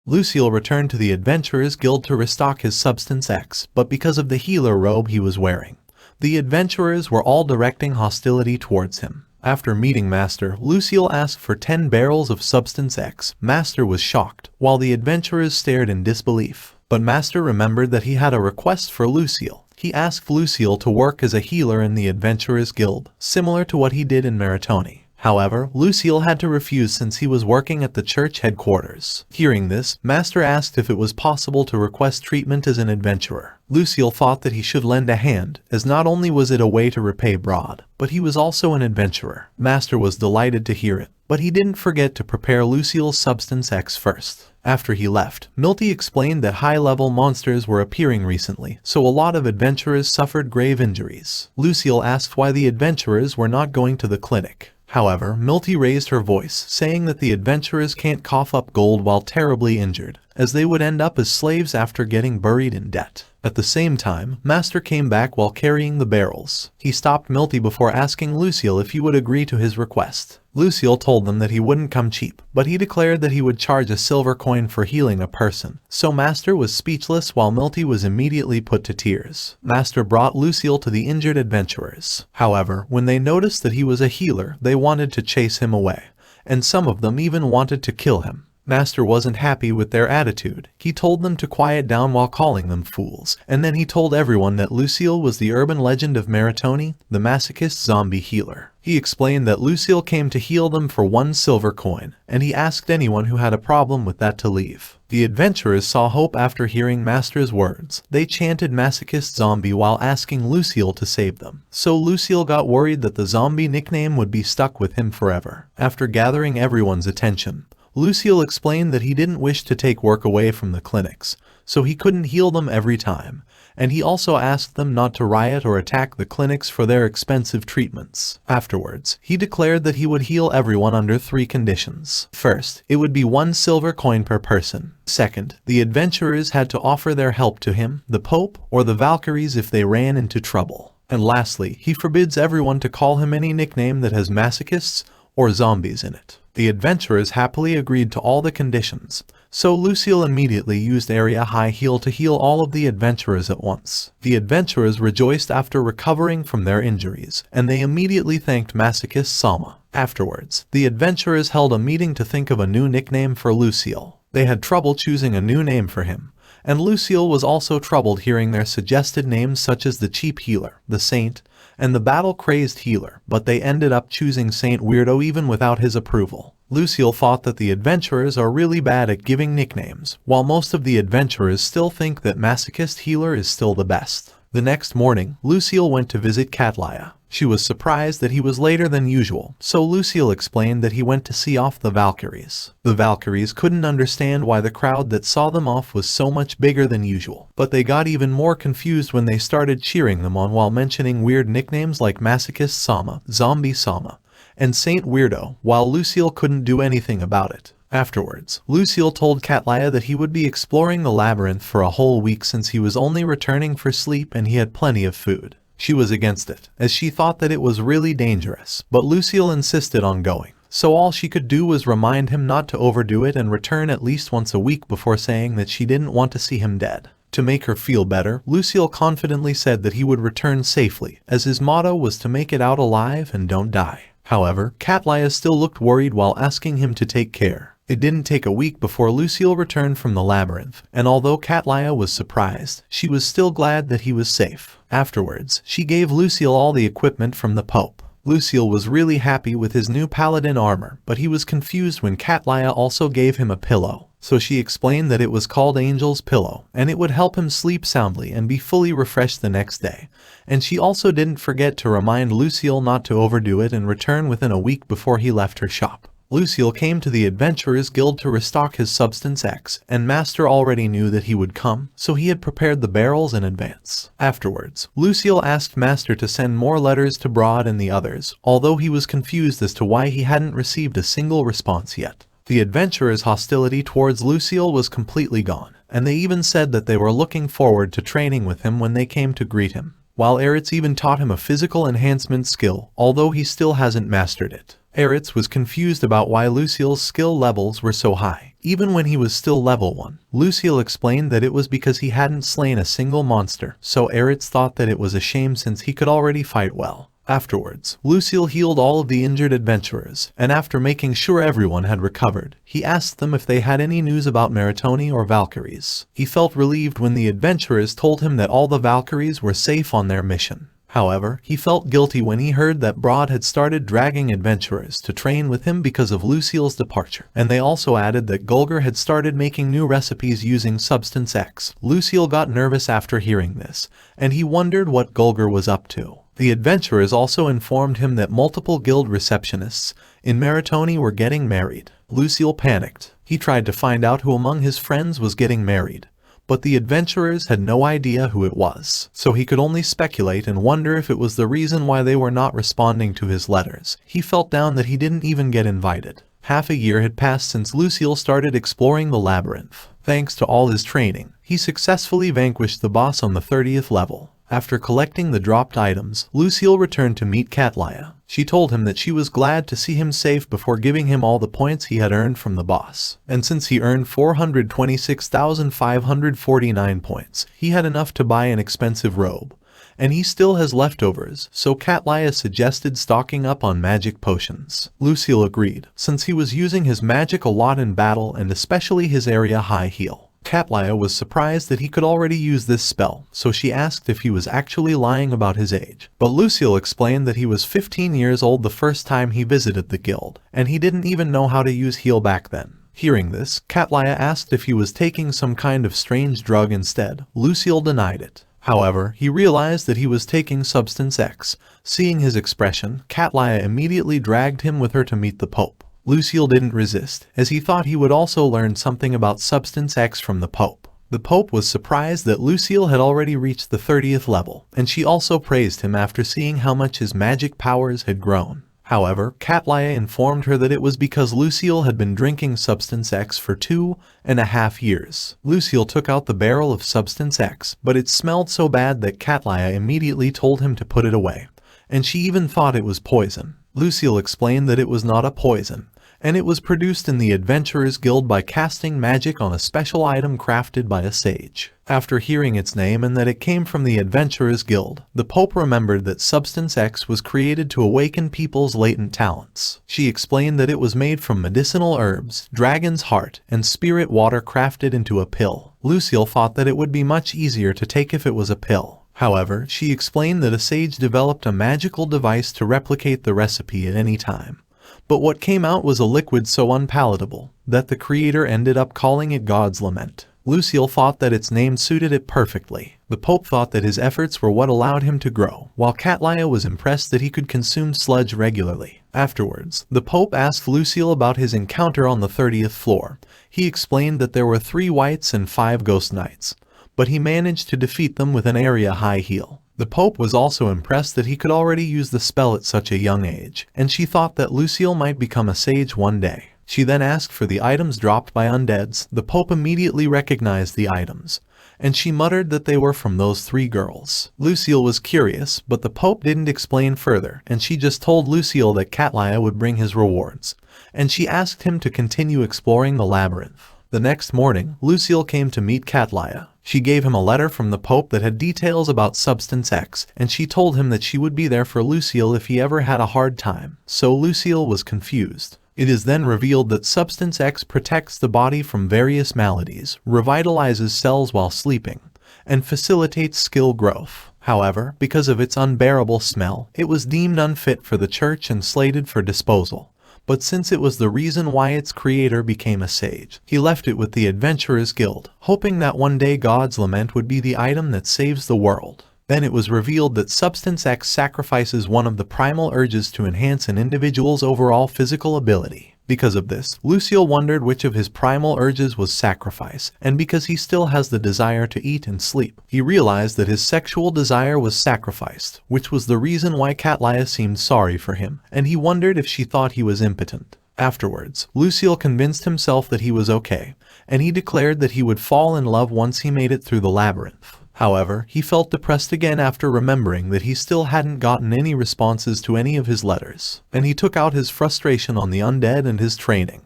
Lucille returned to the Adventurers Guild to restock his Substance X, but because of the healer robe he was wearing, the adventurers were all directing hostility towards him. After meeting Master, Lucille asked for 10 barrels of Substance X. Master was shocked, while the adventurers stared in disbelief. But Master remembered that he had a request for Lucille. He asked Lucille to work as a healer in the Adventurers Guild, similar to what he did in Meritoni. However, Lucille had to refuse since he was working at the church headquarters. Hearing this, Master asked if it was possible to request treatment as an adventurer. Lucille thought that he should lend a hand, as not only was it a way to repay Broad, but he was also an adventurer. Master was delighted to hear it, but he didn't forget to prepare Lucille's Substance X first. After he left, Milty explained that high-level monsters were appearing recently, so a lot of adventurers suffered grave injuries. Lucille asked why the adventurers were not going to the clinic. However, Milty raised her voice, saying that the adventurers can't cough up gold while terribly injured, as they would end up as slaves after getting buried in debt. At the same time, Master came back while carrying the barrels. He stopped Milty before asking Lucille if he would agree to his request. Lucille told them that he wouldn't come cheap, but he declared that he would charge a silver coin for healing a person. So Master was speechless while Milty was immediately put to tears. Master brought Lucille to the injured adventurers. However, when they noticed that he was a healer, they wanted to chase him away, and some of them even wanted to kill him. Master wasn't happy with their attitude. He told them to quiet down while calling them fools, and then he told everyone that Lucille was the urban legend of Meritoni, the masochist zombie healer. He explained that Lucille came to heal them for 1 silver coin, and he asked anyone who had a problem with that to leave. The adventurers saw hope after hearing Master's words. They chanted masochist zombie while asking Lucille to save them. So Lucille got worried that the zombie nickname would be stuck with him forever. After gathering everyone's attention, Lucille explained that he didn't wish to take work away from the clinics, so he couldn't heal them every time, and he also asked them not to riot or attack the clinics for their expensive treatments. Afterwards, he declared that he would heal everyone under 3 conditions. First, it would be 1 silver coin per person. Second, the adventurers had to offer their help to him, the Pope, or the Valkyries if they ran into trouble. And lastly, he forbids everyone to call him any nickname that has masochists or zombies in it. The adventurers happily agreed to all the conditions, so Lucille immediately used Area High Heal to heal all of the adventurers at once. The adventurers rejoiced after recovering from their injuries, and they immediately thanked masochist Sama. Afterwards, the adventurers held a meeting to think of a new nickname for Lucille. They had trouble choosing a new name for him, and Lucille was also troubled hearing their suggested names such as the Cheap Healer, the Saint, and the Battle-Crazed Healer, but they ended up choosing Saint Weirdo even without his approval. Lucille thought that the adventurers are really bad at giving nicknames, while most of the adventurers still think that Masochist Healer is still the best. The next morning, Lucille went to visit Catlaya. She was surprised that he was later than usual, so Lucille explained that he went to see off the Valkyries. The Valkyries couldn't understand why the crowd that saw them off was so much bigger than usual, but they got even more confused when they started cheering them on while mentioning weird nicknames like Masochist Sama, Zombie Sama, and Saint Weirdo, while Lucille couldn't do anything about it. Afterwards, Lucille told Catlaya that he would be exploring the labyrinth for a whole week since he was only returning for sleep and he had plenty of food. She was against it, as she thought that it was really dangerous, but Lucille insisted on going. So all she could do was remind him not to overdo it and return at least once a week before saying that she didn't want to see him dead. To make her feel better, Lucille confidently said that he would return safely, as his motto was to make it out alive and don't die. However, Catlaya still looked worried while asking him to take care. It didn't take a week before Lucille returned from the labyrinth, and although Catlaya was surprised, she was still glad that he was safe. Afterwards, she gave Lucille all the equipment from the Pope. Lucille was really happy with his new paladin armor, but he was confused when Catlaya also gave him a pillow. So she explained that it was called Angel's Pillow, and it would help him sleep soundly and be fully refreshed the next day. And she also didn't forget to remind Lucille not to overdo it and return within a week before he left her shop. Lucille came to the Adventurers Guild to restock his Substance X, and Master already knew that he would come, so he had prepared the barrels in advance. Afterwards, Lucille asked Master to send more letters to Broad and the others, although he was confused as to why he hadn't received a single response yet. The adventurers' hostility towards Lucille was completely gone, and they even said that they were looking forward to training with him when they came to greet him, while Eretz even taught him a physical enhancement skill, although he still hasn't mastered it. Eretz was confused about why Lucille's skill levels were so high. even when he was still level 1. Lucille explained that it was because he hadn't slain a single monster, so Aritz thought that it was a shame since he could already fight well. Afterwards, Lucille healed all of the injured adventurers, and after making sure everyone had recovered, he asked them if they had any news about Meritoni or Valkyries. He felt relieved when the adventurers told him that all the Valkyries were safe on their mission. However, he felt guilty when he heard that Broad had started dragging adventurers to train with him because of Lucille's departure, and they also added that Gulgar had started making new recipes using Substance X. Lucille got nervous after hearing this, and he wondered what Gulgar was up to. The adventurers also informed him that multiple guild receptionists in Meritoni were getting married. Lucille panicked. He tried to find out who among his friends was getting married, but the adventurers had no idea who it was, so he could only speculate and wonder if it was the reason why they were not responding to his letters. He felt down that he didn't even get invited. Half a year had passed since Lucille started exploring the labyrinth. Thanks to all his training, he successfully vanquished the boss on the 30th level. After collecting the dropped items, Lucille returned to meet Catlaya. She told him that she was glad to see him safe before giving him all the points he had earned from the boss. And since he earned 426,549 points, he had enough to buy an expensive robe. And he still has leftovers, so Catlaya suggested stocking up on magic potions. Lucille agreed, since he was using his magic a lot in battle and especially his area high heal. Catlaya was surprised that he could already use this spell, so she asked if he was actually lying about his age. But Lucille explained that he was 15 years old the first time he visited the guild, and he didn't even know how to use heal back then. Hearing this, Catlaya asked if he was taking some kind of strange drug instead. Lucille denied it. However, he realized that he was taking Substance X. Seeing his expression, Catlaya immediately dragged him with her to meet the Pope. Lucille didn't resist, as he thought he would also learn something about Substance X from the Pope. The Pope was surprised that Lucille had already reached the 30th level, and she also praised him after seeing how much his magic powers had grown. However, Catlaya informed her that it was because Lucille had been drinking Substance X for 2.5 years. Lucille took out the barrel of Substance X, but it smelled so bad that Catlaya immediately told him to put it away, and she even thought it was poison. Lucille explained that it was not a poison, and it was produced in the Adventurers Guild by casting magic on a special item crafted by a sage. After hearing its name and that it came from the Adventurers Guild, the Pope remembered that Substance X was created to awaken people's latent talents. She explained that it was made from medicinal herbs, dragon's heart, and spirit water crafted into a pill. Lucille thought that it would be much easier to take if it was a pill. However, she explained that a sage developed a magical device to replicate the recipe at any time. But what came out was a liquid so unpalatable that the creator ended up calling it God's Lament. Lucille thought that its name suited it perfectly. The Pope thought that his efforts were what allowed him to grow, while Catlaya was impressed that he could consume sludge regularly. Afterwards, the Pope asked Lucille about his encounter on the 30th floor. He explained that there were 3 whites and 5 ghost knights, but he managed to defeat them with an area high heal. The Pope was also impressed that he could already use the spell at such a young age, and she thought that Lucille might become a sage one day. She then asked for the items dropped by undeads. The Pope immediately recognized the items, and she muttered that they were from those 3 girls. Lucille was curious, but the Pope didn't explain further, and she just told Lucille that Catlaya would bring his rewards, and she asked him to continue exploring the labyrinth. The next morning, Lucille came to meet Catlaya. She gave him a letter from the Pope that had details about Substance X, and she told him that she would be there for Lucille if he ever had a hard time. So Lucille was confused. It is then revealed that Substance X protects the body from various maladies, revitalizes cells while sleeping, and facilitates skill growth. However, because of its unbearable smell, it was deemed unfit for the church and slated for disposal. But since it was the reason why its creator became a sage, he left it with the Adventurers Guild, hoping that one day God's Lament would be the item that saves the world. Then it was revealed that Substance X sacrifices one of the primal urges to enhance an individual's overall physical ability. Because of this, Lucille wondered which of his primal urges was sacrifice, and because he still has the desire to eat and sleep, he realized that his sexual desire was sacrificed, which was the reason why Catlaya seemed sorry for him, and he wondered if she thought he was impotent. Afterwards, Lucille convinced himself that he was okay, and he declared that he would fall in love once he made it through the labyrinth. However, he felt depressed again after remembering that he still hadn't gotten any responses to any of his letters, and he took out his frustration on the undead and his training.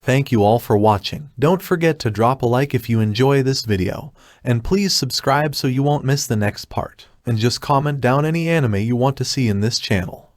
Thank you all for watching. Don't forget to drop a like if you enjoy this video, and please subscribe so you won't miss the next part. And just comment down any anime you want to see in this channel.